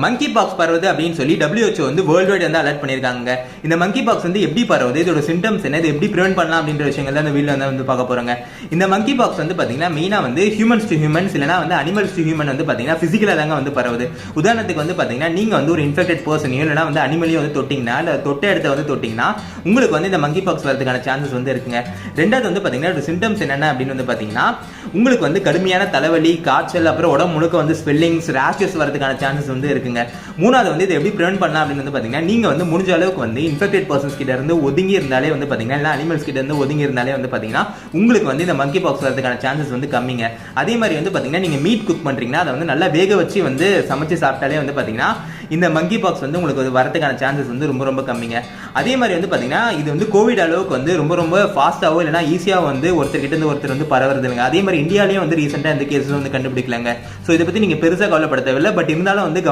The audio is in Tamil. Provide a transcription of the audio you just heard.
மங்கி பாக்ஸ் பரவுது அப்படின்னு சொல்லி WHO வந்து வேர்ல்டு வைட் வந்து அலர்ட் பண்ணிருக்காங்க. இந்த மங்கி பாக்ஸ் வந்து எப்படி பரவுது, இதோட சிம்டம்ஸ் என்ன, இது எப்படி பிரிவென்ட் பண்ணலாம் அப்படின்ற விஷயங்கள் தான் இந்த வீடியோல வந்து பார்க்க போறாங்க. இந்த மங்கி பாக்ஸ் வந்து பாத்தீங்கன்னா மெயினா வந்து ஹியூமன்ஸ் டு ஹியூமன்ஸ் இல்லனா வந்து அனிமல்ஸ் டு ஹியூமன் வந்து பாத்தீங்கன்னா பிசிக்கலா தாங்க வந்து பரவுது. உதாரணத்துக்கு வந்து பாத்தீங்கன்னா நீங்க வந்து ஒரு இன்ஃபெக்டட் பர்சனையோ இல்லனா வந்து அனிமலையோ வந்து தொட்டிங்கன்னா இல்ல தொட்ட இடத்த வந்து தொட்டிங்கன்னா உங்களுக்கு வந்து இந்த மங்கி பாக்ஸ் வரதுக்கான சான்சஸ் வந்து இருக்குங்க. ரெண்டாவது வந்து பாத்தீங்கன்னா சிம்டம்ஸ் என்னென்ன அப்படின்னு வந்து பாத்தீங்கன்னா உங்களுக்கு வந்து கடுமையான தலைவலி, காய்ச்சல், அப்புறம் உடம்பு முழுக்க வந்து ஸ்வெல்லிங்ஸ், ரேஷஸ் வரதுக்கான சான்சஸ் வந்து இருக்குங்க. மூணாவது வந்து இதை எப்படி பிரிவென்ட் பண்ணலாம் அப்படின்னு வந்து பாத்தீங்கன்னா நீங்க வந்து முடிஞ்ச அளவுக்கு வந்து இன்ஃபெக்டட் பர்சன்ஸ் கிட்ட இருந்து ஒதுங்கி இருந்தாலே வந்து பாத்தீங்கன்னா இல்ல அனிமல்ஸ் கிட்ட இருந்து ஒதுங்கி இருந்தாலே வந்து பாத்தீங்கன்னா உங்களுக்கு வந்து இந்த மங்கி பாக்ஸ் வரதுக்கான சான்சஸ் வந்து கம்மிங்க. அதே மாதிரி வந்து பாத்தீங்கன்னா நீங்க மீட் குக் பண்றீங்கன்னா அதை வந்து நல்லா வேக வச்சு வந்து சமைச்சு சாப்பிட்டாலே வந்து பாத்தீங்கன்னா இந்த மங்கி பாக்ஸ் வந்து உங்களுக்கு வரதுக்கான சான்சஸ் வந்து ரொம்ப ரொம்ப கம்மிங்க. அதே மாதிரி வந்து பாத்தீங்கன்னா இது வந்து கோவிட் அளவுக்கு வந்து ரொம்ப ரொம்ப ஃபாஸ்டாவோ இல்லைனா ஈஸியாக வந்து ஒருத்தர் கிட்ட இருந்து ஒருத்தர் வந்து பரவுறதுங்க. அதே மாதிரி இந்தியாலேயும் வந்து ரீசெண்டாக இந்த கேஸஸ் வந்து கண்டுபிடிக்கலாங்க. ஸோ இதை பத்தி நீங்க பெருசாக கவலைப்பட தேவையில்லை. பட் இருந்தாலும் வந்து